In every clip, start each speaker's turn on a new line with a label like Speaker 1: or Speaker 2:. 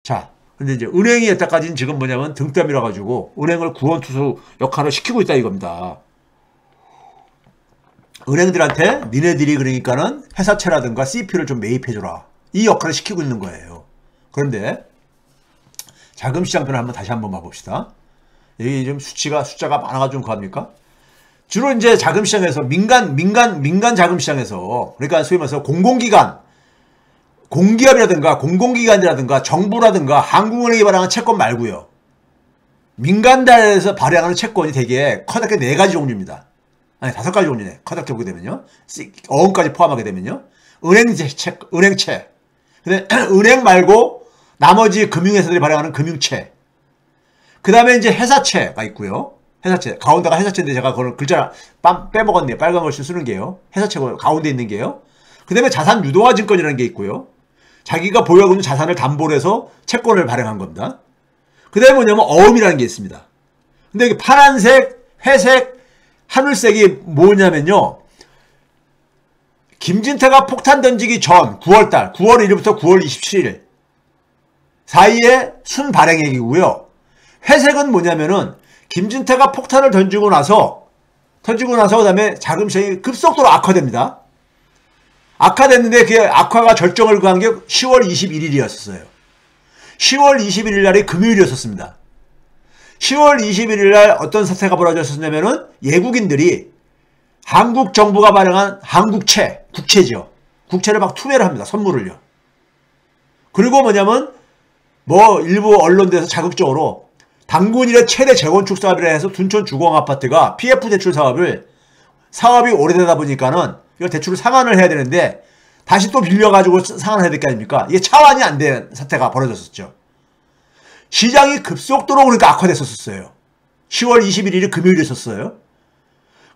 Speaker 1: 자, 근데 이제 은행이 여태까지는 지금 뭐냐면 등떠밀어 가지고 은행을 구원투수 역할을 시키고 있다 이겁니다. 은행들한테 니네들이 그러니까는 회사채라든가 CP를 좀 매입해줘라. 이 역할을 시키고 있는 거예요. 그런데 자금시장편을 다시 한번 봐봅시다. 여기 지금 숫자가 많아가지고 그합니까? 주로 이제 자금시장에서 민간 자금시장에서 그러니까 소위 말해서 공공기관, 공기업이라든가 공공기관이라든가 정부라든가 한국은행이 발행하는 채권 말고요. 민간단에서 발행하는 채권이 되게 커다랗게 4가지 종류입니다. 아니 5가지 종류네. 커다랗게 보게 되면요. 어음까지 포함하게 되면요. 은행채. 근데 은행 말고 나머지 금융회사들이 발행하는 금융채. 그 다음에 이제 회사채가 있고요. 회사채. 가운데가 회사채인데 제가 그걸 글자 빼먹었네요. 빨간 글씨 쓰는 게요. 회사채고 가운데 있는 게요. 그 다음에 자산 유동화 증권이라는 게 있고요. 자기가 보유하고 있는 자산을 담보로 해서 채권을 발행한 겁니다. 그 다음에 뭐냐면 어음이라는 게 있습니다. 근데 이게 파란색, 회색, 하늘색이 뭐냐면요. 김진태가 폭탄 던지기 전 9월달, 9월 1일부터 9월 27일 사이에 순발행액이고요. 회색은 뭐냐면은 김진태가 폭탄을 던지고 나서 그 다음에 자금시장이 급속도로 악화됩니다. 악화됐는데 그 악화가 절정을 구한 게 10월 21일이었어요. 10월 21일 날이 금요일이었습니다. 10월 21일 날 어떤 사태가 벌어졌었냐면은 예국인들이 한국 정부가 발행한 한국채, 국채죠. 국채를 막 투매를 합니다. 선물을요. 그리고 뭐냐면 일부 언론들에서 자극적으로 당군일의 최대 재건축 사업이라 해서 둔촌 주공아파트가 PF 대출 사업이 오래되다 보니까는 이걸 대출을 상환을 해야 되는데 다시 또 빌려가지고 상환을 해야 될 거 아닙니까? 이게 차환이 안 된 사태가 벌어졌었죠. 시장이 급속도로 그러니까 악화됐었어요. 10월 21일이 금요일이었어요.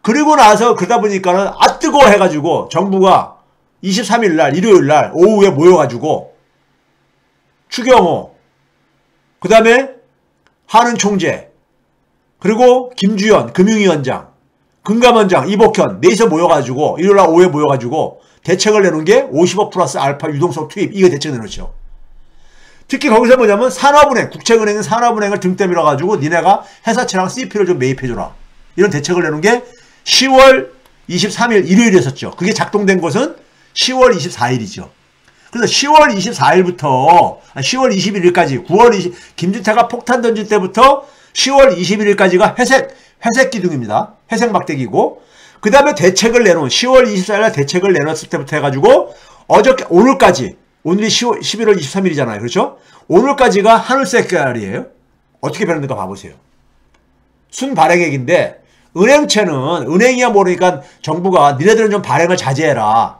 Speaker 1: 그리고 나서 그러다 보니까는 뜨거워 해가지고 정부가 23일 날 일요일 날 오후에 모여가지고 추경호 그 다음에 한은 총재 그리고 김주현 금융위원장 금감원장 이복현 넷이서 모여가지고 일요일 날 오후에 모여가지고 대책을 내놓은 게 50억 플러스 알파 유동성 투입 이거 대책을 내놓죠. 특히 거기서 뭐냐면 산업은행 국책은행은 산업은행을 등대 밀어가지고 니네가 회사채랑 CP를 좀 매입해줘라 이런 대책을 내놓은 게 10월 23일 일요일이었었죠. 그게 작동된 것은 10월 24일이죠. 그래서 10월 24일부터 10월 21일까지 9월 20 김진태가 폭탄 던질 때부터 10월 21일까지가 회색 기둥입니다. 회색 막대기고 그 다음에 대책을 내놓은 10월 24일 대책을 내놨을 때부터 해가지고 오늘까지 오늘이 11월 23일이잖아요. 그렇죠? 오늘까지가 하늘색 깔이에요. 어떻게 변했는가 봐보세요. 순발행액인데 은행채는 은행이야 모르니까 정부가 니네들은 좀 발행을 자제해라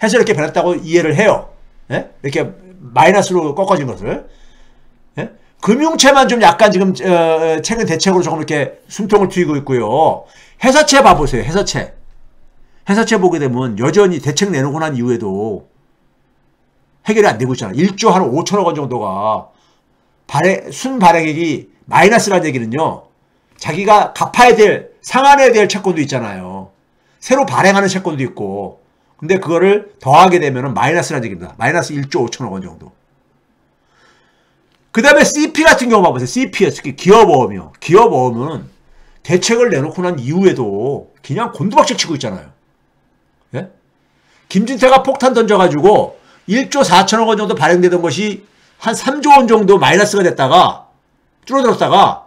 Speaker 1: 해서 이렇게 변했다고 이해를 해요. 예? 이렇게 마이너스로 꺾어진 것을. 예? 금융채만 좀 약간 지금 최근 대책으로 조금 이렇게 숨통을 트이고 있고요. 회사채 봐보세요. 회사채 보게 되면 여전히 대책 내놓고 난 이후에도 해결이 안 되고 있잖아요. 1조 한 5천억 원 정도가 순발행액이 마이너스라는 얘기는요. 자기가 갚아야 될 상환해야 될 채권도 있잖아요. 새로 발행하는 채권도 있고 근데 그거를 더하게 되면 마이너스라는 얘기입니다. 마이너스 1조 5천억 원 정도. 그 다음에 CP 같은 경우 봐보세요. CP에 특히 기업어음이요. 기업어음은 대책을 내놓고 난 이후에도 그냥 곤두박질 치고 있잖아요. 예? 김진태가 폭탄 던져가지고 1조 4천억 원 정도 발행되던 것이 한 3조 원 정도 마이너스가 됐다가 줄어들었다가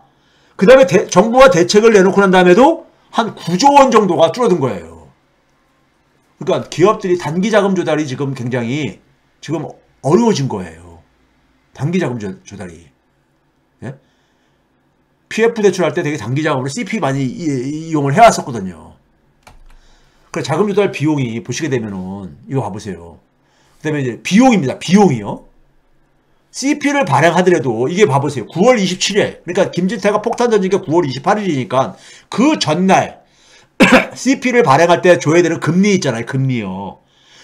Speaker 1: 그 다음에 정부가 대책을 내놓고 난 다음에도 한 9조 원 정도가 줄어든 거예요. 그러니까 기업들이 단기 자금 조달이 지금 굉장히 지금 어려워진 거예요. 단기 자금 조달이. 예? PF 대출할 때 되게 단기 자금으로 CP 많이 이용을 해왔었거든요. 그래서 자금 조달 비용이 보시게 되면은 이거 봐보세요. 그 다음에 이제 비용입니다. 비용이요. CP를 발행하더라도 이게 봐보세요. 9월 27일 그러니까 김진태가 폭탄 던진 게 9월 28일이니까 그 전날 CP를 발행할 때 줘야 되는 금리 있잖아요. 금리요.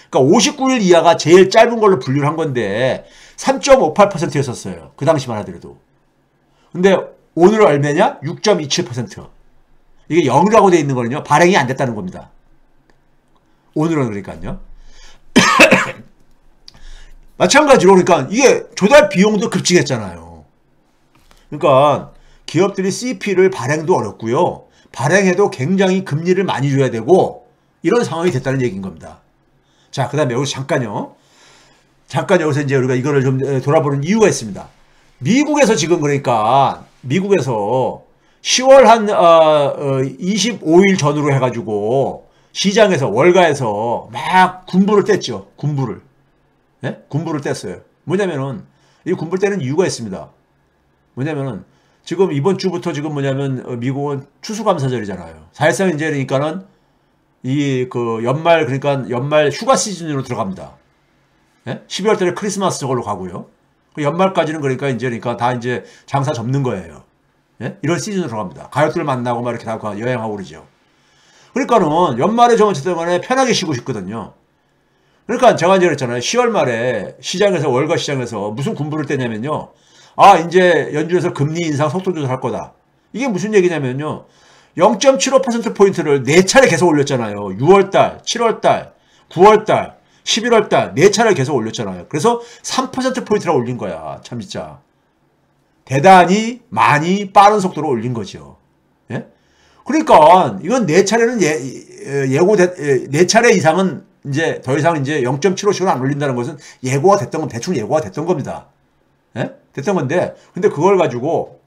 Speaker 1: 그러니까 59일 이하가 제일 짧은 걸로 분류를 한 건데 3.58%였었어요. 그 당시만 하더라도. 근데 오늘 얼마냐? 6.27%. 이게 0이라고 되어 있는 거는요. 발행이 안 됐다는 겁니다. 오늘은 그러니까요. 마찬가지로 그러니까 이게 조달 비용도 급증했잖아요. 그러니까 기업들이 CP를 발행도 어렵고요. 발행해도 굉장히 금리를 많이 줘야 되고 이런 상황이 됐다는 얘기인 겁니다. 자, 그 다음에 여기서 잠깐 여기서 이제 우리가 이거를 좀 돌아보는 이유가 있습니다. 미국에서 지금 그러니까 미국에서 10월 한 25일 전후로 해가지고 시장에서 월가에서 막 군부를 뗐죠. 군부를. 예? 군부를 뗐어요. 뭐냐면은 이 군부를 떼는 이유가 있습니다. 뭐냐면은 지금 이번 주부터 지금 뭐냐면 미국은 추수감사절이잖아요. 사실상 이제 그러니까는 이 그 연말 그러니까 연말 휴가 시즌으로 들어갑니다. 예? 12월 달에 크리스마스 저걸로 가고요. 연말까지는 그러니까 이제 그러니까 다 이제 장사 접는 거예요. 예? 이런 시즌으로 들어갑니다. 가족들 만나고 막 이렇게 다 여행하고 그러죠. 그러니까는 연말에 저 어쨌든 간에 편하게 쉬고 싶거든요. 그러니까 제가 이제 그랬잖아요. 10월 말에 시장에서 월가 시장에서 무슨 군부를 떼냐면요. 아, 이제 연준에서 금리 인상 속도 조절할 거다. 이게 무슨 얘기냐면요. 0.75%포인트를 4차례 계속 올렸잖아요. 6월달, 7월달, 9월달, 11월달 4차례 계속 올렸잖아요. 그래서 3%포인트라 올린 거야. 참 진짜. 대단히 많이 빠른 속도로 올린 거죠. 예? 그러니까 이건 4차례는 예고된 4차례 이상은 이제 더 이상 이제 0.75씩은 안 올린다는 것은 예고가 됐던 건 대충 예고가 됐던 겁니다. 예? 됐던 건데 근데 그걸 가지고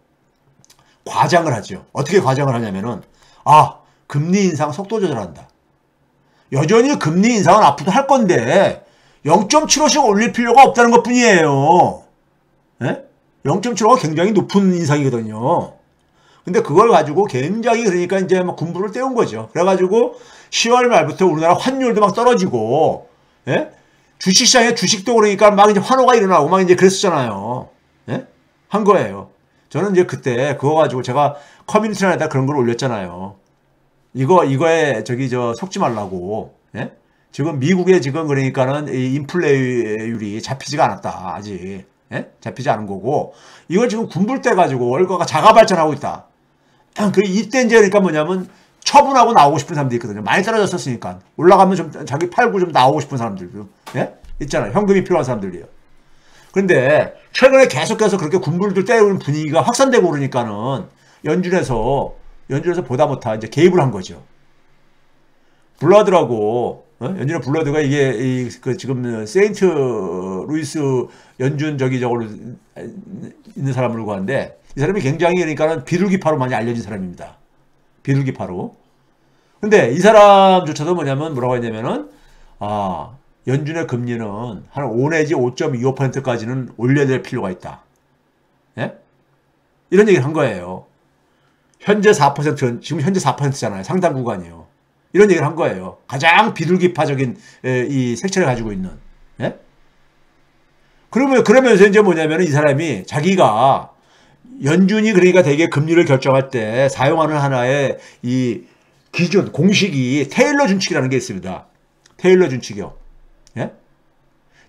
Speaker 1: 과장을 하죠. 어떻게 과장을 하냐면은 아, 금리 인상 속도 조절한다. 여전히 금리 인상은 앞으로도 할 건데 0.75씩 올릴 필요가 없다는 것뿐이에요. 예? 0.75가 굉장히 높은 인상이거든요. 근데 그걸 가지고 굉장히 그러니까 이제 막 군부를 떼운 거죠. 그래가지고 10월 말부터 우리나라 환율도 막 떨어지고, 예? 주식시장에 주식도 그러니까 막 이제 환호가 일어나고 막 이제 그랬었잖아요. 예? 한 거예요. 저는 이제 그때 그거 가지고 제가 커뮤니티란에다 그런 걸 올렸잖아요. 이거에 속지 말라고. 예? 지금 미국에 지금 그러니까는 이 인플레율이 잡히지가 않았다. 아직. 예? 잡히지 않은 거고. 이걸 지금 군불 떼 가지고 월가가 자가 발전하고 있다. 이때 이제 그러니까 뭐냐면 처분하고 나오고 싶은 사람들이 있거든요. 많이 떨어졌었으니까. 올라가면 좀 자기 팔고 좀 나오고 싶은 사람들도. 예? 있잖아요. 현금이 필요한 사람들이요. 그런데 최근에 계속해서 그렇게 군불들 떼우는 분위기가 확산되고 그러니까는 연준에서 보다 못하 이제 개입을 한 거죠. 블러드라고 연준의 블러드가 이게 지금 세인트 루이스 연준 저걸로 있는 사람으로 하는데 이 사람이 굉장히 그러니까는 비둘기파로 많이 알려진 사람입니다. 비둘기파로. 근데 이 사람조차도 뭐라고 했냐면은 연준의 금리는 한 5 내지 5.25%까지는 올려야 될 필요가 있다. 예? 이런 얘기를 한 거예요. 현재 4%, 지금 현재 4%잖아요. 상당 구간이요. 이런 얘기를 한 거예요. 가장 비둘기파적인 이 색채를 가지고 있는. 예? 그러면서 이제 뭐냐면 이 사람이 자기가 연준이 그러니까 되게 금리를 결정할 때 사용하는 하나의 이 기준, 공식이 테일러 준칙이라는 게 있습니다. 테일러 준칙이요. 예?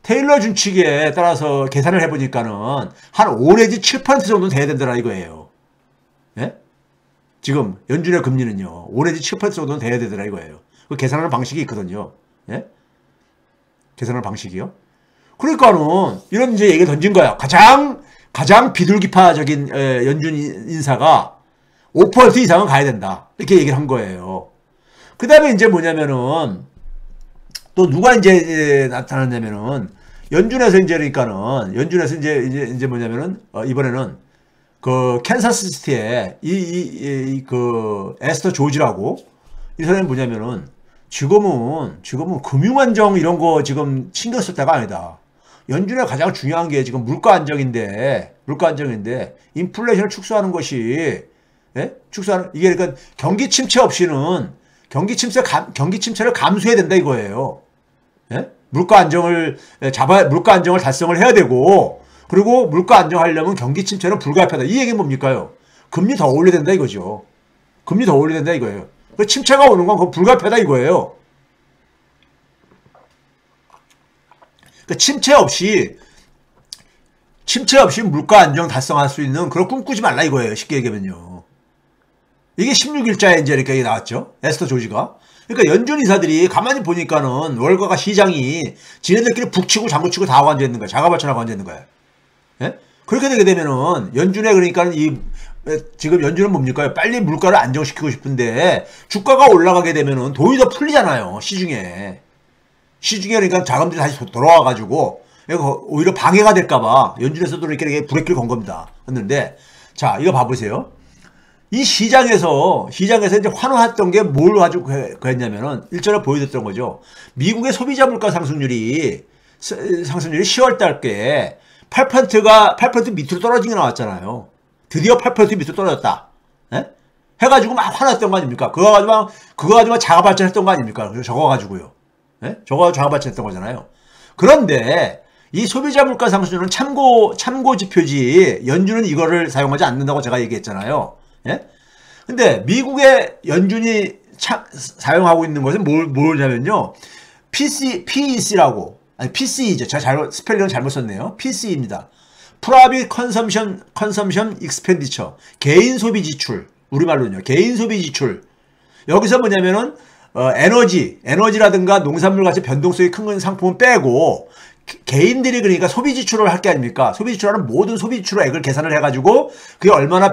Speaker 1: 테일러 준칙에 따라서 계산을 해보니까는 한 5 내지 7% 정도는 돼야 된다라 이거예요. 예? 지금 연준의 금리는요. 5 내지 7% 정도는 돼야 되더라 이거예요. 그 계산하는 방식이 있거든요. 예? 계산하는 방식이요. 그러니까는 이런 이제 얘기를 던진 거야. 가장 비둘기파적인 연준 인사가 5% 이상은 가야 된다. 이렇게 얘기를 한 거예요. 그 다음에 이제 뭐냐면은 또 누가 이제 나타났냐면은 연준에서 이제 그러니까는 연준에서 이제 뭐냐면은 이번에는 그 캔사스시티에 그 에스터 조지라고 이 사람이 뭐냐면은 지금은 금융안정 이런 거 지금 신경 쓸 때가 아니다. 연준의 가장 중요한 게 지금 물가 안정인데 인플레이션을 축소하는 것이 축소하는 이게 그러니까 경기 침체를 감수해야 된다 이거예요. 물가 안정을 달성을 해야 되고 그리고 물가 안정하려면 경기 침체는 불가피하다. 이 얘기는 뭡니까요? 금리 더 올려야 된다 이거죠. 금리 더 올려야 된다 이거예요. 그 침체가 오는 건 그건 불가피하다 이거예요. 그 침체 없이 물가 안정 달성할 수 있는 그런 꿈꾸지 말라 이거예요. 쉽게 얘기하면요. 이게 16일자에 이제 이렇게 나왔죠. 에스터 조지가. 그러니까 연준 인사들이 가만히 보니까는 월가가 시장이 지네들끼리 북치고 장구치고 다 하고 앉아있는 거야. 자가발전하고 앉아있는 거야. 예? 그렇게 되게 되면은 연준에 그러니까 지금 연준은 뭡니까? 빨리 물가를 안정시키고 싶은데 주가가 올라가게 되면은 돈이 더 풀리잖아요. 시중에 그러니까 자금들이 다시 돌아와가지고 오히려 방해가 될까봐 연준에서도 이렇게 브레이크를 건 겁니다. 했는데 자 이거 봐보세요. 이 시장에서 이제 환호했던 게 뭘 가지고 했냐면은 일전에 보여줬던 거죠. 미국의 소비자 물가 상승률이 10월 달께 8% 밑으로 떨어진 게 나왔잖아요. 드디어 8% 밑으로 떨어졌다. 예? 해가지고 막 화났던 거 아닙니까? 그거 가지고 자가 발전했던 거 아닙니까? 저거 가지고요. 예? 저거 가지고 자가 발전했던 거잖아요. 그런데 이 소비자 물가 상승률은 참고 지표지 연준은 이거를 사용하지 않는다고 제가 얘기했잖아요. 예? 근데 미국의 연준이 사용하고 있는 것은 뭐냐면요. PEC라고. 아니, PCE죠. 제가 스펠링을 잘못 썼네요. PCE입니다. Private Consumption Expenditure. 개인 소비 지출. 우리말로는요. 개인 소비 지출. 여기서 뭐냐면은, 에너지라든가 농산물 같이 변동성이 큰 상품은 빼고, 개인들이 그러니까 소비 지출을 할 게 아닙니까? 소비 지출하는 모든 소비 지출액을 계산을 해가지고 그게 얼마나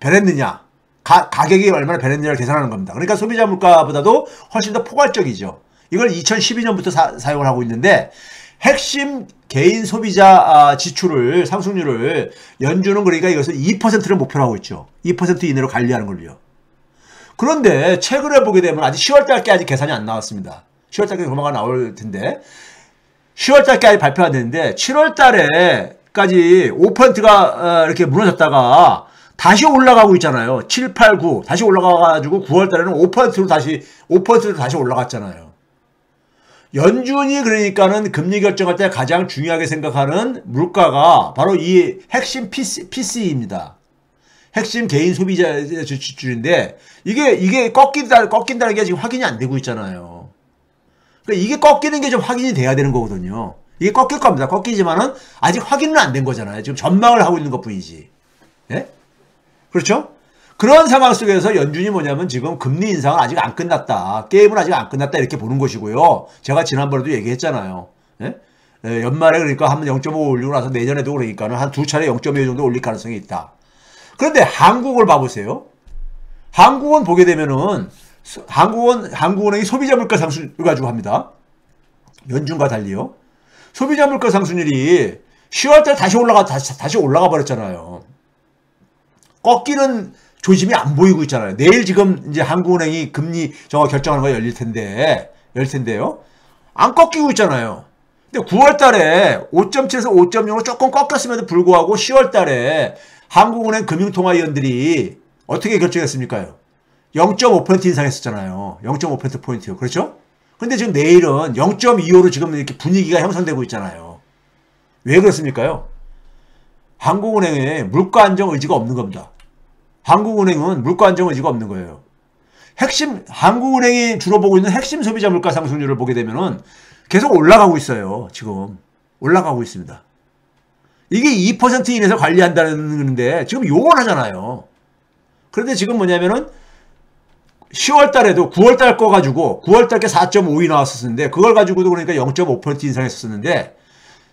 Speaker 1: 변했느냐, 가격이 얼마나 변했느냐를 계산하는 겁니다. 그러니까 소비자 물가보다도 훨씬 더 포괄적이죠. 이걸 2012년부터 사용을 하고 있는데 핵심 개인 소비자 지출을 상승률을 연준은 그러니까 이것을 2%를 목표로 하고 있죠. 2% 이내로 관리하는 걸요. 그런데 최근에 보게 되면 아직 10월 달께 아직 계산이 안 나왔습니다. 10월 달께 조만간 나올 텐데 10월 달까지 발표가 되는데 7월 달에까지 5%가 이렇게 무너졌다가 다시 올라가고 있잖아요. 7, 8, 9 다시 올라가가지고 9월 달에는 5%로 다시 올라갔잖아요. 연준이 그러니까는 금리 결정할 때 가장 중요하게 생각하는 물가가 바로 이 핵심 PCE입니다. 핵심 개인 소비자 지출인데 이게 꺾인다는 게 지금 확인이 안 되고 있잖아요. 그러니까 이게 꺾이는 게 좀 확인이 돼야 되는 거거든요. 이게 꺾일 겁니다. 꺾이지만은 아직 확인은 안 된 거잖아요. 지금 전망을 하고 있는 것 뿐이지. 예? 그렇죠? 그런 상황 속에서 연준이 뭐냐면 지금 금리 인상은 아직 안 끝났다. 게임은 아직 안 끝났다. 이렇게 보는 것이고요. 제가 지난번에도 얘기했잖아요. 예? 연말에 그러니까 한 번 0.5 올리고 나서 내년에도 그러니까는 한 두 차례 0.2 정도 올릴 가능성이 있다. 그런데 한국을 봐보세요. 한국은 보게 되면은 한국은행이 소비자 물가 상승률을 가지고 합니다. 연준과 달리요. 소비자 물가 상승률이 10월 달 다시 올라가 버렸잖아요. 꺾이는 조짐이 안 보이고 있잖아요. 내일 지금 이제 한국은행이 금리 저거 결정하는 거 열릴 텐데요. 안 꺾이고 있잖아요. 근데 9월 달에 5.7에서 5.0으로 조금 꺾였음에도 불구하고 10월 달에 한국은행 금융통화위원들이 어떻게 결정했습니까? 0.5% 인상했었잖아요. 0.5%포인트요. 그렇죠? 근데 지금 내일은 0.25로 지금 이렇게 분위기가 형성되고 있잖아요. 왜 그렇습니까요? 한국은행에 물가 안정 의지가 없는 겁니다. 한국은행은 물가 안정 의지가 없는 거예요. 한국은행이 주로 보고 있는 핵심 소비자 물가 상승률을 보게 되면은 계속 올라가고 있어요. 지금. 올라가고 있습니다. 이게 2% 이내에서 관리한다는 건데 지금 요걸 하잖아요. 그런데 지금 뭐냐면은 10월 달에도 9월 달 거 가지고 9월 달께 4.52 나왔었는데 그걸 가지고도 그러니까 0.5% 인상했었는데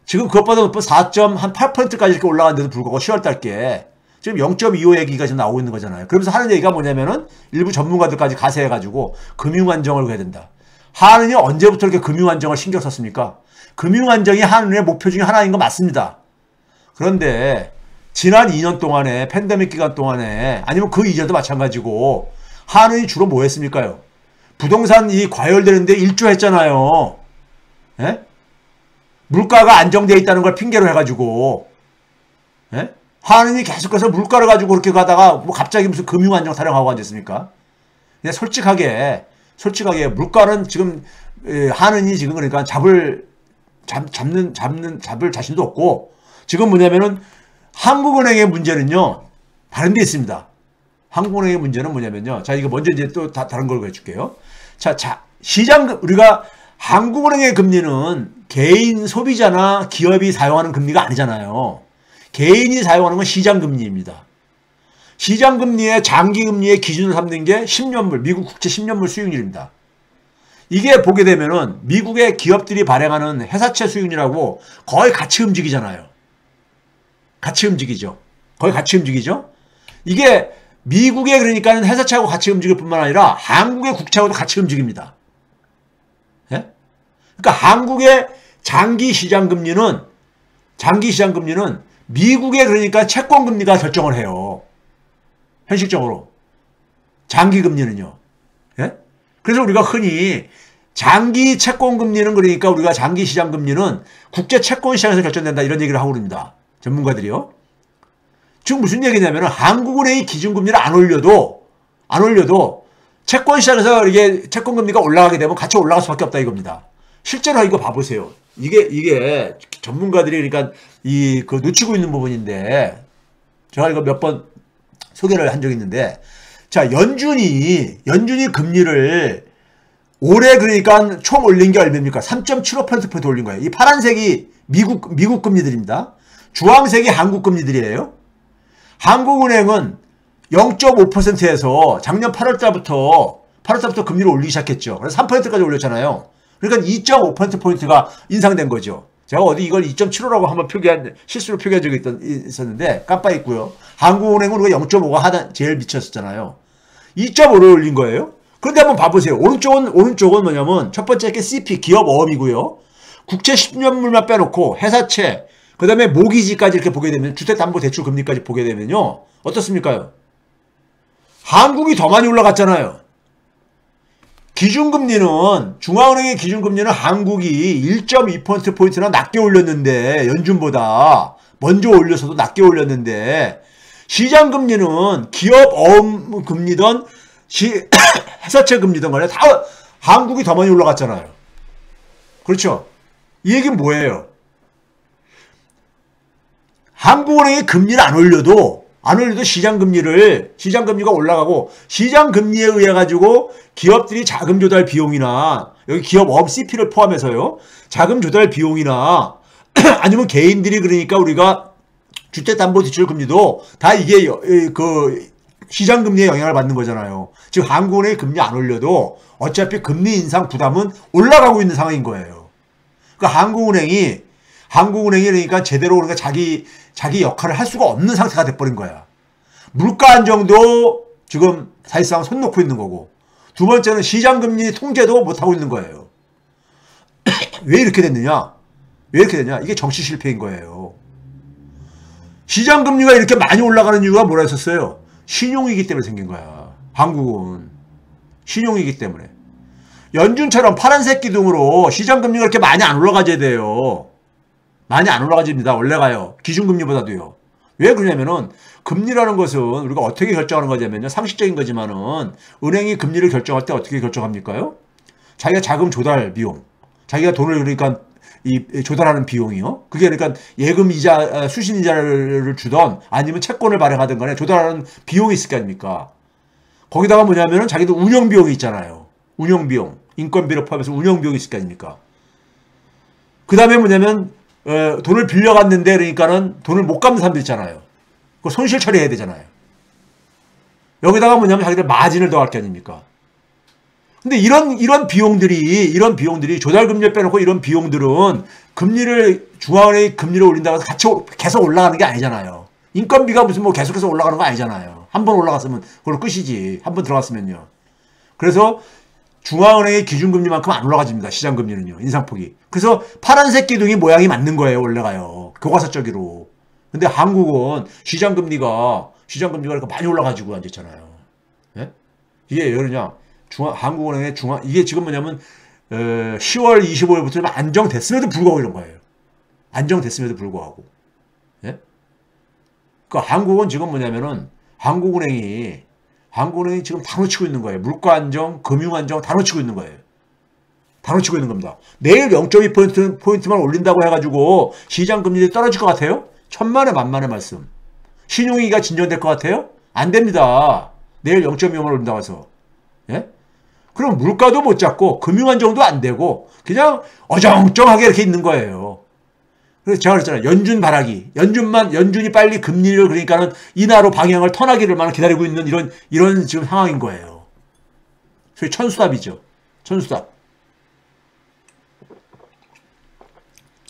Speaker 1: 지금 그것보다 높은 4.8%까지 이렇게 올라갔는데도 불구하고 10월 달께 지금 0.25 얘기가 지금 나오고 있는 거잖아요. 그러면서 하는 얘기가 뭐냐면은 일부 전문가들까지 가세해가지고 금융안정을 해야 된다. 한은이 언제부터 이렇게 금융안정을 신경 썼습니까? 금융안정이 한은의 목표 중에 하나인 거 맞습니다. 그런데 지난 2년 동안에 팬데믹 기간 동안에 아니면 그 이전도 마찬가지고 한은이 주로 뭐 했습니까요? 부동산 이 과열되는데 일조했잖아요. 예? 물가가 안정되어 있다는 걸 핑계로 해가지고 예? 한은이 계속해서 물가를 가지고 그렇게 가다가 뭐 갑자기 무슨 금융안정 타령하고 앉았습니까? 그냥 솔직하게 물가는 지금 한은이 지금 그러니까 잡을 자신도 없고 지금 뭐냐면은 한국은행의 문제는요 다른 데 있습니다. 한국은행의 문제는 뭐냐면요. 자, 이거 먼저 이제 또 다른 걸 해줄게요. 자, 우리가 한국은행의 금리는 개인 소비자나 기업이 사용하는 금리가 아니잖아요. 개인이 사용하는 건 시장 금리입니다. 시장금리의 장기금리의 기준을 삼는 게 10년물, 미국 국채 10년물 수익률입니다. 이게 보게 되면은 미국의 기업들이 발행하는 회사채 수익률하고 거의 같이 움직이잖아요. 같이 움직이죠. 거의 같이 움직이죠. 이게 미국의 그러니까 회사채하고 같이 움직일 뿐만 아니라 한국의 국채하고도 같이 움직입니다. 예? 그러니까 한국의 장기 시장 금리는 미국의 그러니까 채권 금리가 결정을 해요. 현실적으로. 장기 금리는요. 예? 그래서 우리가 흔히 장기 채권 금리는 그러니까 우리가 장기 시장 금리는 국제 채권 시장에서 결정된다 이런 얘기를 하고 그럽니다. 전문가들이요. 지금 무슨 얘기냐면 한국은행이 기준금리를 안 올려도 채권 시장에서 이게 채권 금리가 올라가게 되면 같이 올라갈 수밖에 없다 이겁니다. 실제로 이거 봐보세요. 이게 전문가들이 그러니까 그 놓치고 있는 부분인데 제가 이거 몇 번 소개를 한 적이 있는데 자 연준이 금리를 올해 그러니까 총 올린 게 얼마입니까? 3.75%포인트 올린 거예요. 이 파란색이 미국 금리들입니다. 주황색이 한국 금리들이에요. 한국은행은 0.5%에서 작년 8월달부터 금리를 올리기 시작했죠. 그래서 3%까지 올렸잖아요. 그러니까 2.5%포인트가 인상된 거죠. 제가 어디 이걸 2.75라고 한번 실수로 표기한 적이 있었는데 깜빡했고요. 한국은행은 우리가 0.5가 제일 미쳤었잖아요. 2.5를 올린 거예요. 그런데 한번 봐보세요. 오른쪽은 뭐냐면 첫 번째 게 CP, 기업 어음이고요. 국채 10년물만 빼놓고 회사채, 그 다음에 모기지까지 이렇게 보게 되면 주택담보대출 금리까지 보게 되면요. 어떻습니까? 한국이 더 많이 올라갔잖아요. 기준금리는 중앙은행의 기준금리는 한국이 1.2%포인트나 낮게 올렸는데 연준보다 먼저 올려서도 낮게 올렸는데 시장금리는 기업 어음 금리든 회사채 금리든 간에 다 한국이 더 많이 올라갔잖아요. 그렇죠? 이 얘기는 뭐예요? 한국은행이 금리를 안 올려도 시장금리가 올라가고 시장금리에 의해 가지고 기업들이 자금 조달 비용이나 여기 기업 업 CP를 포함해서요. 자금 조달 비용이나 아니면 개인들이 그러니까 우리가 주택담보대출 금리도 다 이게 그 시장금리에 영향을 받는 거잖아요. 즉 한국은행이 금리 안 올려도 어차피 금리 인상 부담은 올라가고 있는 상황인 거예요. 그러니까 한국은행이 그러니까 제대로 그러니까 자기 역할을 할 수가 없는 상태가 돼버린 거야. 물가 안정도 지금 사실상 손 놓고 있는 거고 두 번째는 시장금리 통제도 못하고 있는 거예요. 왜 이렇게 됐느냐? 이게 정치 실패인 거예요. 시장금리가 이렇게 많이 올라가는 이유가 뭐라 했었어요? 신용위기 때문에 생긴 거야. 한국은. 신용위기 때문에. 연준처럼 파란색 기둥으로 시장금리가 이렇게 많이 안 올라가져야 돼요. 많이 안 올라가집니다. 원래 가요. 기준금리보다도요. 왜 그러냐면은 금리라는 것은 우리가 어떻게 결정하는 거냐면요. 상식적인 거지만은 은행이 금리를 결정할 때 어떻게 결정합니까요? 자기가 자금 조달 비용. 자기가 돈을 그러니까 조달하는 비용이요. 그게 그러니까 예금 이자, 수신 이자를 주던 아니면 채권을 발행하든 간에 조달하는 비용이 있을 거 아닙니까? 거기다가 뭐냐면은 자기도 운영 비용이 있잖아요. 운영 비용. 인건비를 포함해서 운영 비용이 있을 거 아닙니까? 그 다음에 뭐냐면 돈을 빌려갔는데 그러니까는 돈을 못 갚는 사람들 있잖아요. 그거 손실 처리해야 되잖아요. 여기다가 뭐냐면 자기들 마진을 더할 게 아닙니까? 근데 이런 비용들이 조달금리를 빼놓고 이런 비용들은 중앙은행이 금리를 올린다고 해서 같이 계속 올라가는 게 아니잖아요. 인건비가 무슨 뭐 계속해서 올라가는 거 아니잖아요. 한 번 올라갔으면 그걸로 끝이지. 한 번 들어갔으면요. 그래서 중앙은행의 기준금리만큼 안 올라가집니다. 시장금리는요. 인상폭이. 그래서 파란색 기둥이 모양이 맞는 거예요. 원래가요. 교과서적으로. 근데 한국은 시장금리가 이렇게 많이 올라가지고 앉았잖아요. 예? 이게 왜 그러냐. 한국은행의 이게 지금 뭐냐면 10월 25일부터 안정됐음에도 불구하고 이런 거예요. 안정됐음에도 불구하고. 예? 그러니까 한국은 지금 뭐냐면은 한국은행이 지금 다 놓치고 있는 거예요. 물가 안정, 금융 안정 다 놓치고 있는 거예요. 다 놓치고 있는 겁니다. 내일 0.2%포인트만 올린다고 해가지고 시장 금리가 떨어질 것 같아요? 천만에 만만의 말씀. 신용위기가 진전될 것 같아요? 안 됩니다. 내일 0.25만 올린다고 해서. 예? 그럼 물가도 못 잡고 금융 안정도 안 되고 그냥 어정쩡하게 이렇게 있는 거예요. 그래서 제가 그랬잖아요. 연준 바라기. 연준이 빨리 금리를 그러니까는 인하로 방향을 턴하기를 기다리고 있는 이런 지금 상황인 거예요. 소위 천수답이죠. 천수답.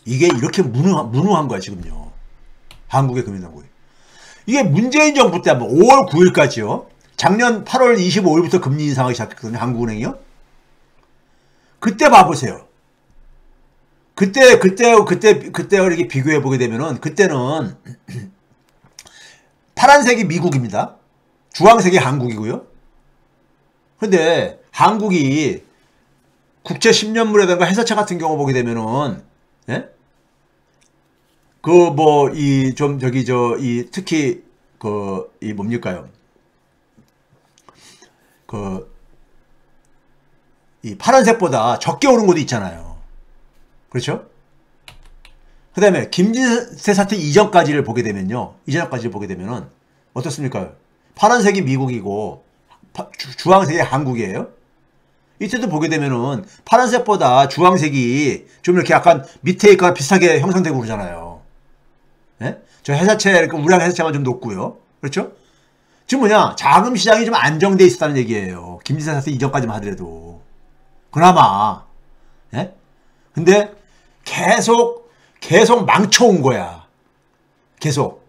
Speaker 1: 이게 이렇게 무능한 거야, 지금요. 한국의 금융당국이. 이게 문재인 정부 때 5월 9일까지요. 작년 8월 25일부터 금리 인상하기 시작했거든요. 한국은행이요. 그때 봐보세요. 그때 이렇게 비교해 보게 되면은 그때는 파란색이 미국입니다. 주황색이 한국이고요. 근데 한국이 국채 10년물이라든가 회사채 같은 경우 보게 되면은 예? 특히 뭡니까요? 이 파란색보다 적게 오른 곳도 있잖아요. 그렇죠? 그 다음에 김진태 사태 이전까지를 보게 되면은 어떻습니까? 파란색이 미국이고 주황색이 한국이에요. 이때도 보게 되면은 파란색보다 주황색이 좀 이렇게 약간 밑에 있거나 비슷하게 형성되고 그러잖아요. 예? 저 회사채, 우량 회사채가 좀 높고요. 그렇죠? 지금 자금 시장이 좀 안정돼 있었다는 얘기예요. 김진태 사태 이전까지만 하더라도. 그나마. 예? 근데 계속 망쳐온 거야. 계속.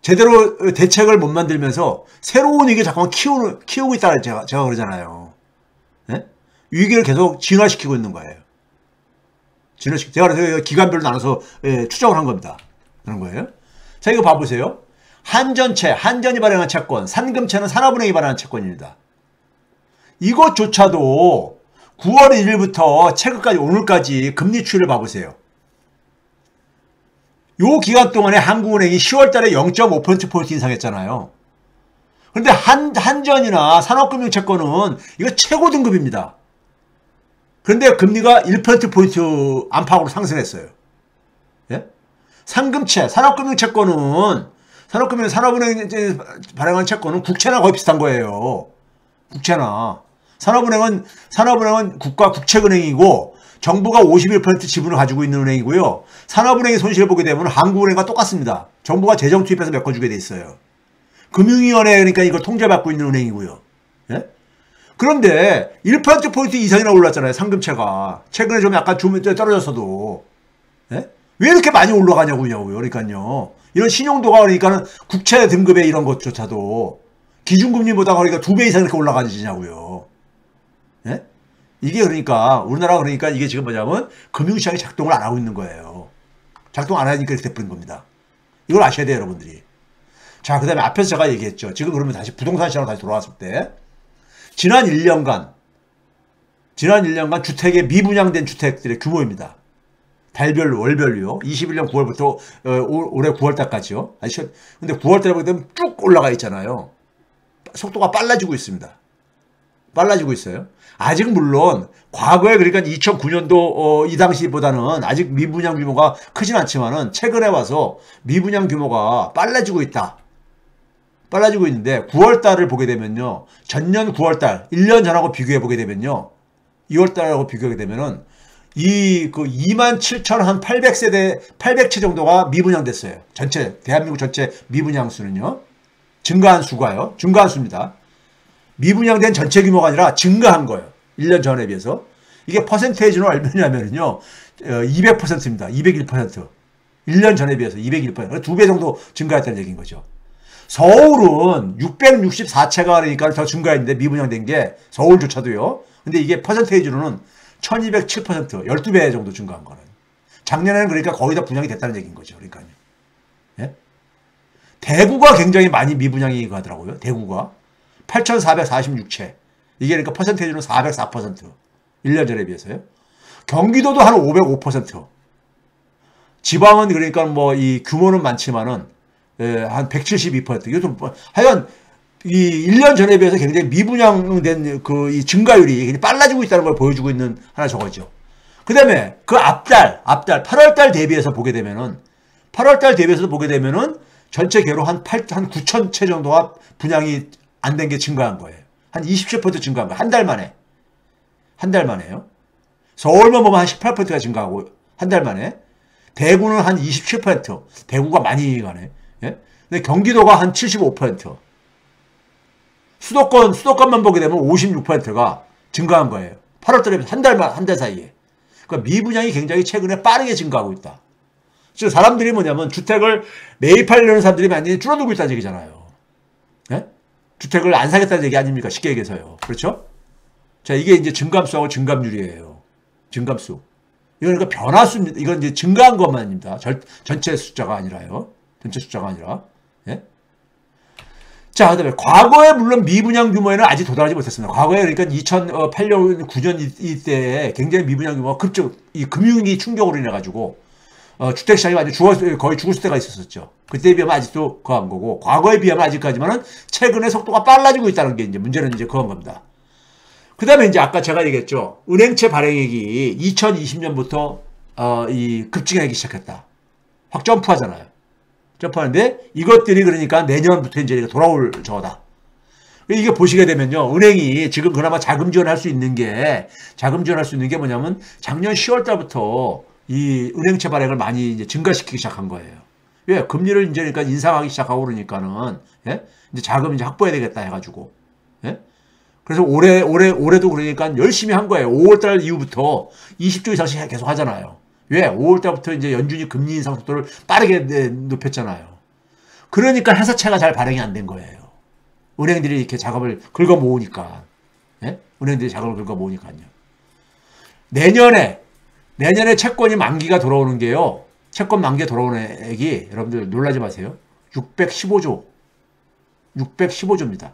Speaker 1: 제대로 대책을 못 만들면서 새로운 위기를 자꾸만 키우고 있다고 제가 그러잖아요. 예? 위기를 계속 진화시키고 있는 거예요. 제가 그래서 기간별로 나눠서 추정을 한 겁니다. 그런 거예요. 자, 이거 봐보세요. 한전이 발행한 채권, 산금채는 산업은행이 발행한 채권입니다. 이것조차도 9월 1일부터 최근까지 오늘까지 금리 추이를 봐보세요. 요 기간 동안에 한국은행이 10월 달에 0.5%포인트 인상했잖아요. 그런데 한전이나 산업금융채권은 이거 최고 등급입니다. 그런데 금리가 1%포인트 안팎으로 상승했어요. 예? 산금채, 산업금융은행이 발행한 채권은 국채나 거의 비슷한 거예요. 국채나. 산업은행은 국가 국채은행이고 정부가 51% 지분을 가지고 있는 은행이고요. 산업은행의 손실을 보게 되면 한국은행과 똑같습니다. 정부가 재정 투입해서 메꿔주게 돼 있어요. 금융위원회 그러니까 이걸 통제받고 있는 은행이고요. 예? 그런데 1%포인트 이상이나 올랐잖아요. 상금채가. 최근에 좀 약간 떨어졌어도. 예? 왜 이렇게 많이 올라가냐고요. 그러니까요. 이런 신용도가 그러니까는 국채 등급의 이런 것조차도 기준금리보다 그러니까 2배 이상 이렇게 올라가지냐고요. 예? 이게 그러니까 우리나라가 그러니까 이게 지금 뭐냐면 금융시장이 작동을 안 하고 있는 거예요. 작동 안 하니까 이렇게 돼버린 겁니다. 이걸 아셔야 돼요, 여러분들이. 자, 그 다음에 앞에서 제가 얘기했죠. 지금 그러면 다시 부동산 시장으로 다시 돌아왔을 때 지난 1년간 주택의 미분양된 주택들의 규모입니다. 달별로, 월별로요. 21년 9월부터 올해 9월달까지요. 근데 9월달에 보게 되면 쭉 올라가 있잖아요. 속도가 빨라지고 있습니다. 빨라지고 있어요. 아직 물론 과거에 그러니까 2009년도 이 당시보다는 아직 미분양 규모가 크진 않지만은 최근에 와서 미분양 규모가 빨라지고 있다. 빨라지고 있는데 9월달을 보게 되면요. 전년 9월달 1년 전하고 비교해 보게 되면요. 2월달하고 비교하게 되면은 27,800세대 800채 정도가 미분양됐어요. 대한민국 전체 미분양 수는요. 증가한 수가요. 증가한 수입니다. 미분양된 전체 규모가 아니라 증가한 거예요. 1년 전에 비해서. 이게 퍼센테이지는 얼마냐면요. 200%입니다. 201%. 1년 전에 비해서 201%. 2배 정도 증가했다는 얘기인 거죠. 서울은 664채가 그러니까 더 증가했는데 미분양된 게 서울조차도요. 근데 이게 퍼센테이지로는 1207%, 12배 정도 증가한 거는. 작년에는 그러니까 거의 다 분양이 됐다는 얘기인 거죠. 그러니까요. 예? 대구가 굉장히 많이 미분양이 가더라고요. 대구가. 8,446채. 이게 그러니까 퍼센테이지는 404%. 1년 전에 비해서요. 경기도도 한 505%. 지방은 그러니까 뭐 이 규모는 많지만은 한 172%. 이게 좀 하여간 이 1년 전에 비해서 굉장히 미분양된 이 증가율이 굉장히 빨라지고 있다는 걸 보여주고 있는 하나 저거죠. 그 다음에 그 앞달 8월달 대비해서 보게 되면은 전체 개로 한 9,000채 정도가 분양이 안 된 게 증가한 거예요. 한 27% 증가한 거예요. 한 달 만에. 한 달 만에요. 서울만 보면 한 18%가 증가하고 한 달 만에. 대구는 한 27%. 대구가 많이 가네. 예? 근데 경기도가 한 75%. 수도권만 보게 되면 56%가 증가한 거예요. 8월달에 한 달 사이에. 그러니까 미분양이 굉장히 최근에 빠르게 증가하고 있다. 즉 사람들이 뭐냐면 주택을 매입하려는 사람들이 많이 줄어들고 있다는 얘기잖아요. 예? 주택을 안 사겠다는 얘기 아닙니까? 쉽게 얘기해서요. 그렇죠? 자, 이게 이제 증감수하고 증감률이에요. 증감수. 이건 그러니까 변화수입니다. 이건 이제 증가한 것만입니다. 전체 숫자가 아니라요. 전체 숫자가 아니라. 예? 자, 그다음에 과거에 물론 미분양 규모에는 아직 도달하지 못했습니다. 과거에 그러니까 2008년, 9년 이때에 굉장히 미분양 규모가 이 금융위기 충격으로 인해 가지고 주택시장이 완전 거의 죽을 때가 있었었죠. 그때에 비하면 아직도 그한 거고, 과거에 비하면 아직까지만은 최근에 속도가 빨라지고 있다는 게 이제 문제는 이제 그런 겁니다. 그 다음에 이제 아까 제가 얘기했죠. 은행채 발행액이 2020년부터 이 급증하기 시작했다. 확 점프하잖아요. 점프하는데 이것들이 그러니까 내년부터 이제 돌아올 저거다. 이게 보시게 되면요. 은행이 지금 그나마 자금 지원할 수 있는 게 뭐냐면 작년 10월 달부터 이 은행채 발행을 많이 이제 증가시키기 시작한 거예요. 왜? 금리를 이제 그러니까 인상하기 시작하고 그러니까는, 예? 이제 자금 이제 확보해야 되겠다 해가지고, 예? 그래서 올해도 그러니까 열심히 한 거예요. 5월달 이후부터 20조 이상씩 계속 하잖아요. 왜? 5월달부터 이제 연준이 금리 인상 속도를 빠르게 높였잖아요. 그러니까 회사채가 잘 발행이 안 된 거예요. 은행들이 이렇게 자금을 긁어 모으니까, 예? 은행들이 자금을 긁어 모으니까요. 내년에 채권이 만기가 돌아오는 게요. 채권 만기가 돌아오는 액이 여러분들 놀라지 마세요. 615조. 615조입니다.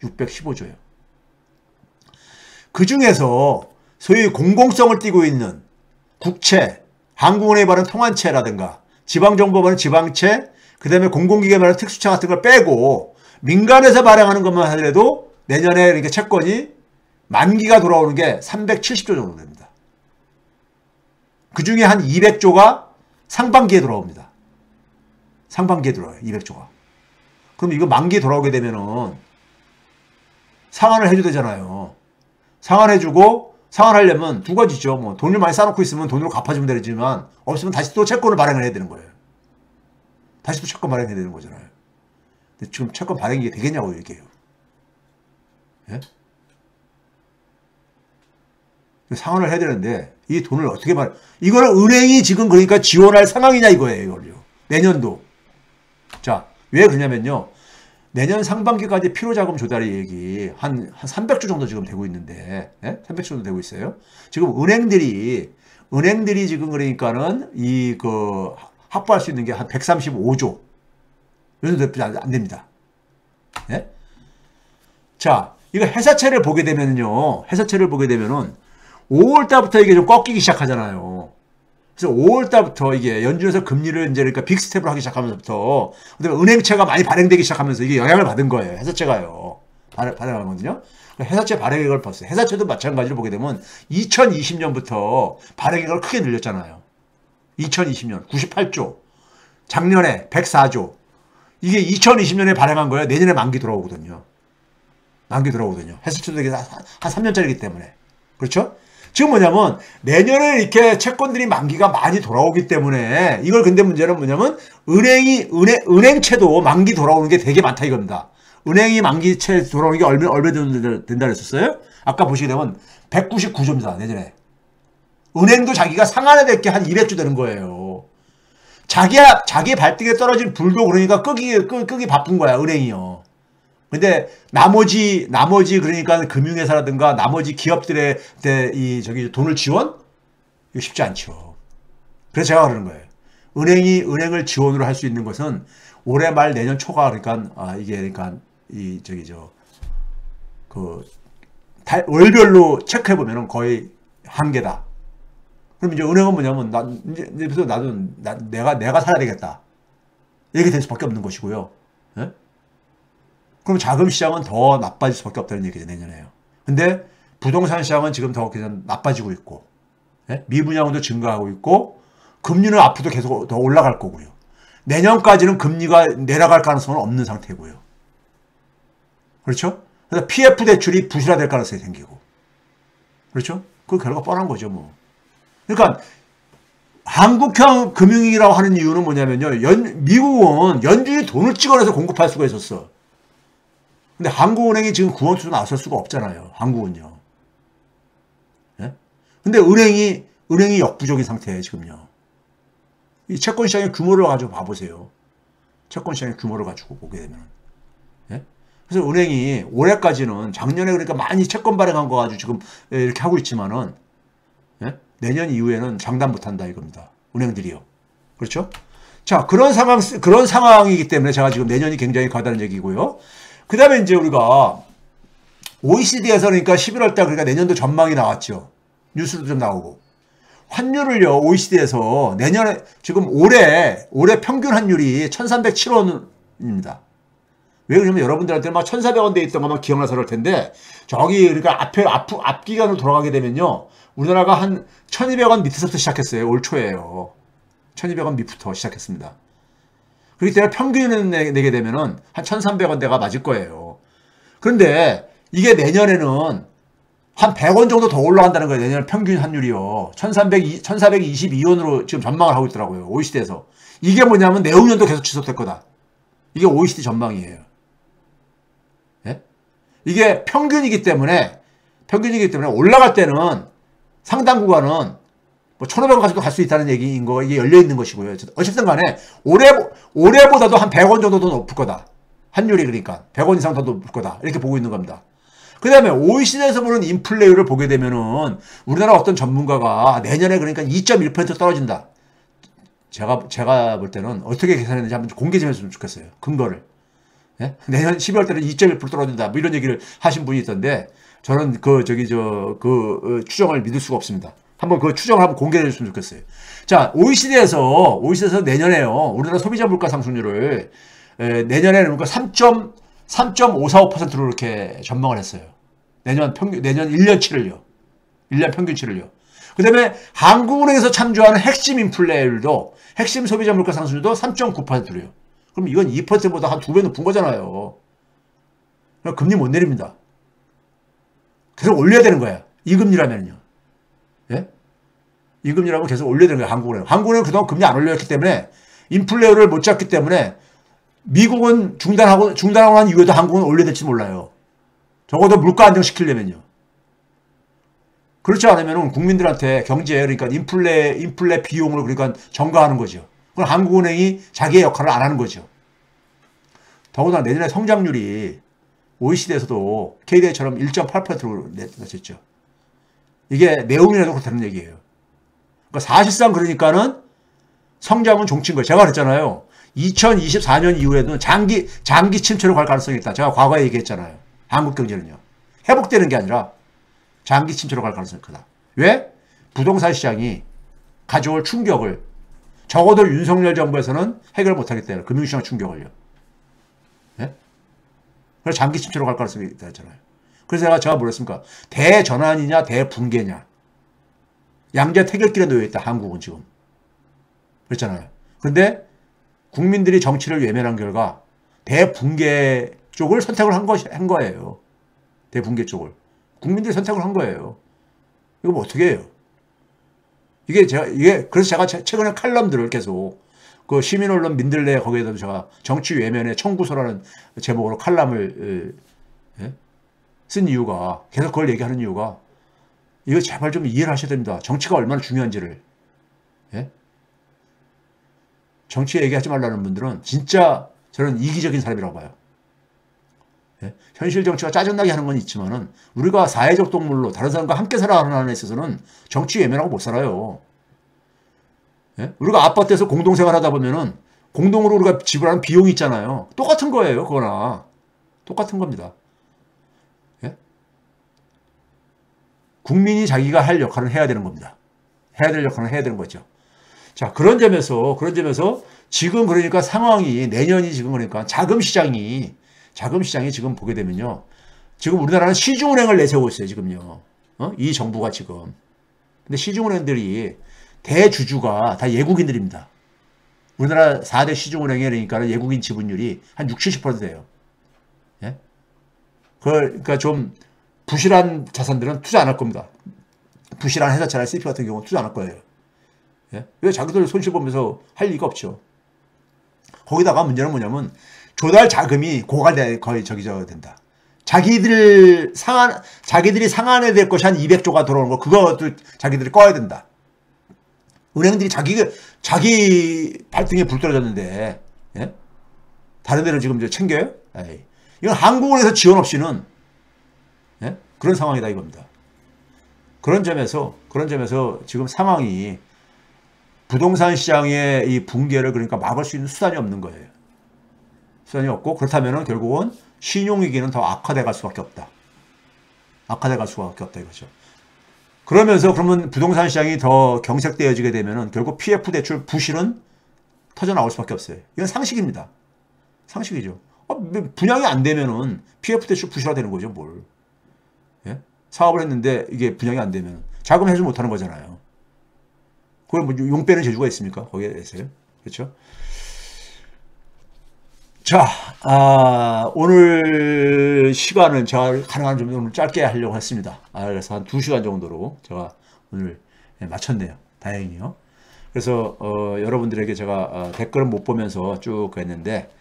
Speaker 1: 615조예요. 그 중에서 소위 공공성을 띠고 있는 국채, 한국은행에 발행 통한채라든가 지방정부에 지방채, 그 다음에 공공기관에 발행 특수채 같은 걸 빼고 민간에서 발행하는 것만 하더라도 내년에 이렇게 채권이 만기가 돌아오는 게 370조 정도 됩니다. 그 중에 한 200조가 상반기에 돌아옵니다. 상반기에 돌아와요. 200조가. 그럼 이거 만기에 돌아오게 되면은 상환을 해줘야 되잖아요. 상환하려면 두 가지죠. 뭐 돈을 많이 쌓아놓고 있으면 돈으로 갚아주면 되지만 없으면 다시 또 채권을 발행을 해야 되는 거예요. 다시 또 채권 발행해야 되는 거잖아요. 근데 지금 채권 발행이 되겠냐고 얘기해요. 예? 상환을 해야 되는데 이 돈을 어떻게 이거는 은행이 지금 그러니까 지원할 상황이냐 이거예요. 이걸요. 내년도. 자, 왜 그러냐면요. 내년 상반기까지 필요자금 조달의 얘기 한 300조 정도 지금 되고 있는데, 예? 300조 정도 되고 있어요. 지금 은행들이 지금 그러니까는 확보할 수 있는 게 한 135조. 이 정도 안 됩니다. 예? 자, 이거 회사채를 보게 되면은 5월달부터 이게 좀 꺾이기 시작하잖아요. 그래서 5월달부터 이게 연준에서 금리를 이제 그러니까 빅스텝으로 하기 시작하면서부터 그다음에 은행채가 많이 발행되기 시작하면서 이게 영향을 받은 거예요. 회사채가요. 발행하거든요. 회사채 발행액을 봤어요. 회사채도 마찬가지로 보게 되면 2020년부터 발행액을 크게 늘렸잖아요. 2020년 98조. 작년에 104조. 이게 2020년에 발행한 거예요. 내년에 만기 돌아오거든요. 회사채도 이게 한 3년짜리이기 때문에. 그렇죠? 지금 뭐냐면 내년에 이렇게 채권들이 만기가 많이 돌아오기 때문에 이걸 근데 문제는 뭐냐면 은행채도 만기 돌아오는 게 되게 많다 이겁니다. 은행이 만기채 돌아오는 게 얼마 된다 그랬었어요? 아까 보시게 되면 199조입니다. 내년에. 은행도 자기가 상환해야 될 게 한 200조 되는 거예요. 자기 발등에 떨어진 불도 그러니까 끄기 바쁜 거야, 은행이요. 근데 나머지 그러니까 금융회사라든가 나머지 기업들의 돈을 지원? 이거 쉽지 않죠. 그래서 제가 그러는 거예요. 은행을 지원으로 할 수 있는 것은 올해 말 내년 초가 그러니까 이게 그러니까 월별로 체크해 보면은 거의 한계다. 그럼 이제 은행은 뭐냐면 그래서 내가 살아야 되겠다. 이렇게 될 수밖에 없는 것이고요. 예? 그럼 자금 시장은 더 나빠질 수밖에 없다는 얘기죠, 내년에요. 근데 부동산 시장은 지금 더 그냥 나빠지고 있고, 예? 미분양도 증가하고 있고, 금리는 앞으로도 계속 더 올라갈 거고요. 내년까지는 금리가 내려갈 가능성은 없는 상태고요. 그렇죠? 그래서 PF 대출이 부실화될 가능성이 생기고. 그렇죠? 그 결과 뻔한 거죠, 뭐. 그러니까 한국형 금융위기라고 하는 이유는 뭐냐면요. 미국은 연준이 돈을 찍어내서 공급할 수가 있었어. 근데 한국은행이 지금 구원투수 나설 수가 없잖아요. 한국은요. 예? 근데 은행이 역부족인 상태예요, 지금요. 이 채권 시장의 규모를 가지고 봐보세요. 채권 시장의 규모를 가지고 보게 되면. 예? 그래서 은행이 올해까지는 작년에 그러니까 많이 채권 발행한 거 가지고 지금 이렇게 하고 있지만은, 예? 내년 이후에는 장담 못 한다 이겁니다. 은행들이요. 그렇죠? 자, 그런 상황이기 때문에 제가 지금 내년이 굉장히 과다는 얘기고요. 그 다음에 이제 우리가 OECD에서 그러니까 11월 달 그러니까 내년도 전망이 나왔죠. 뉴스도 좀 나오고. 환율을요, OECD에서 내년에 지금 올해 평균 환율이 1307원입니다. 왜 그러냐면 여러분들한테 막 1400원 돼 있던 것만 기억나서 그럴 텐데, 저기 그러니까 앞기간으로 돌아가게 되면요, 우리나라가 한 1200원 밑에서부터 시작했어요. 올 초에요. 1200원 밑부터 시작했습니다. 그렇기 때문에 평균을 내게 되면은 한 1300원대가 맞을 거예요. 그런데 이게 내년에는 한 100원 정도 더 올라간다는 거예요. 내년 평균 환율이요. 1422원으로 지금 전망을 하고 있더라고요. OECD에서. 이게 뭐냐면 내후년도 계속 지속될 거다. 이게 OECD 전망이에요. 예? 이게 평균이기 때문에 올라갈 때는 상당 구간은 뭐 1,500원 가지고 갈 수 있다는 얘기인 거, 이게 열려있는 것이고요. 어쨌든 간에 올해보다도 한 100원 정도 더 높을 거다. 환율이 그러니까 100원 이상 더 높을 거다. 이렇게 보고 있는 겁니다. 그 다음에 OECD에서 보는 인플레율을 보게 되면은 우리나라 어떤 전문가가 내년에 그러니까 2.1% 떨어진다. 제가 볼 때는 어떻게 계산했는지 한번 공개 좀 해주면 좋겠어요. 근거를. 예? 내년 12월 달에 2.1% 떨어진다. 뭐 이런 얘기를 하신 분이 있던데 저는 추정을 믿을 수가 없습니다. 한번 그 추정을 한번 공개해 줬으면 좋겠어요. 자, OECD에서 내년에요. 우리나라 소비자 물가 상승률을 내년에는 그러니까 3.545%로 이렇게 전망을 했어요. 내년 1년치를요. 1년 평균치를요. 그 다음에 한국은행에서 참조하는 핵심 인플레율도, 핵심 소비자 물가 상승률도 3.9%래요. 그럼 이건 2%보다 한 2배 높은 거잖아요. 그럼 금리 못 내립니다. 계속 올려야 되는 거야. 이 금리라면요. 예? 이 금리라면 계속 올려야 되는 거야, 한국은행. 한국은행은 그동안 금리 안 올렸기 때문에, 인플레율을 못 잡기 때문에, 미국은 중단하고 난 이후에도 한국은 올려야 될지 몰라요. 적어도 물가 안정시키려면요. 그렇지 않으면 국민들한테 경제, 그러니까 인플레 비용을 그러니까 전가하는 거죠. 그럼 한국은행이 자기의 역할을 안 하는 거죠. 더구나 내년에 성장률이 OECD에서도 KDI처럼 1.8%로 냈었죠. 이게 내용이라도 그렇다는 얘기예요. 그러니까 사실상 그러니까는 성장은 종친 거예요. 제가 그랬잖아요. 2024년 이후에는 장기 침체로 갈 가능성이 있다. 제가 과거에 얘기했잖아요. 한국 경제는요. 회복되는 게 아니라 장기 침체로 갈 가능성이 크다. 왜? 부동산 시장이 가져올 충격을 적어도 윤석열 정부에서는 해결 못하기 때문에 금융시장 충격을요. 네? 그래서 장기 침체로 갈 가능성이 있다 했잖아요. 그래서 제가 뭐랬습니까? 대전환이냐 대붕괴냐. 양자 태결길에 놓여있다. 한국은 지금. 그랬잖아요. 그런데 국민들이 정치를 외면한 결과 대붕괴 쪽을 선택을 한 거예요. 대붕괴 쪽을. 국민들이 선택을 한 거예요. 이거 뭐 어떻게 해요? 그래서 제가 최근에 칼럼들을 계속 그 시민언론 민들레 거기에다 제가 정치 외면의 청구서라는 제목으로 칼럼을 쓴 이유가, 계속 그걸 얘기하는 이유가, 이거 제발 좀 이해를 하셔야 됩니다. 정치가 얼마나 중요한지를. 예? 정치 얘기하지 말라는 분들은 진짜 저는 이기적인 사람이라고 봐요. 예? 현실 정치가 짜증나게 하는 건 있지만은 우리가 사회적 동물로 다른 사람과 함께 살아가는 데 있어서는 정치 외면하고 못 살아요. 예? 우리가 아파트에서 공동생활 하다 보면은 공동으로 우리가 지불하는 비용이 있잖아요. 똑같은 거예요. 그거나. 똑같은 겁니다. 예? 국민이 자기가 할 역할은 해야 되는 겁니다. 해야 될 역할은 해야 되는 거죠. 자, 그런 점에서 지금 그러니까 상황이 내년이 지금 그러니까 자금 시장이 지금 보게 되면요. 지금 우리나라는 시중은행을 내세우고 있어요, 지금요. 이 정부가 지금. 근데 시중은행들이 대주주가 다 외국인들입니다. 우리나라 4대 시중은행에 그러니까 외국인 지분율이 한 60~70% 돼요. 예? 그러니까 좀 부실한 자산들은 투자 안 할 겁니다. 부실한 회사처럼 CP 같은 경우는 투자 안 할 거예요. 예? 왜 자기들 손실 보면서 할 리가 없죠. 거기다가 문제는 뭐냐면 조달 자금이 고갈돼 거의 된다. 자기들이 상환해야 될 것이 한 200조가 들어오는 거 그것도 자기들이 꺼야 된다. 은행들이 자기 발등에 불 떨어졌는데 예? 다른 데를 지금 챙겨요? 에이. 이건 한국은행에서 지원 없이는 예? 그런 상황이다 이겁니다. 그런 점에서 지금 상황이 부동산 시장의 이 붕괴를 그러니까 막을 수 있는 수단이 없는 거예요. 수단이 없고 그렇다면 결국은 신용위기는 더 악화돼 갈 수밖에 없다. 악화돼 갈 수밖에 없다 이거죠. 그러면 부동산 시장이 더 경색되어지게 되면은 결국 PF 대출 부실은 터져 나올 수밖에 없어요. 이건 상식입니다. 상식이죠. 분양이 안 되면은 PF 대출 부실화 되는 거죠, 뭘. 예? 사업을 했는데 이게 분양이 안 되면 자금 해지 못하는 거잖아요. 그걸 뭐 용 빼는 재주가 있습니까? 거기에서요. 그렇죠? 자, 오늘 시간은 제가 가능한 좀 오늘 짧게 하려고 했습니다. 그래서 한 2시간 정도로 제가 오늘 마쳤네요. 다행히요. 그래서 여러분들에게 제가 댓글은 못 보면서 쭉 했는데,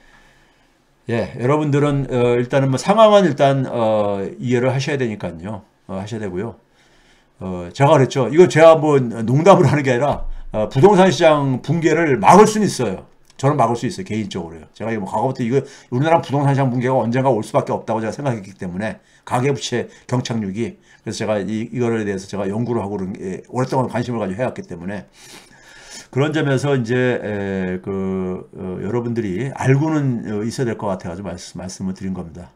Speaker 1: 예, 여러분들은 일단은 뭐 상황은 일단 이해를 하셔야 되니까요. 하셔야 되고요. 제가 그랬죠. 이거 제가 뭐 농담으로 하는 게 아니라 부동산 시장 붕괴를 막을 수는 있어요. 저는 막을 수 있어요. 개인적으로요. 제가 뭐 과거부터 이거 우리나라 부동산 시장 붕괴가 언젠가 올 수밖에 없다고 제가 생각했기 때문에 가계부채 경착륙이 그래서 제가 이거에 대해서 제가 연구를 하고 오랫동안 관심을 가지고 해왔기 때문에 그런 점에서 이제 여러분들이 알고는 있어야 될 것 같아가지고 말씀을 드린 겁니다.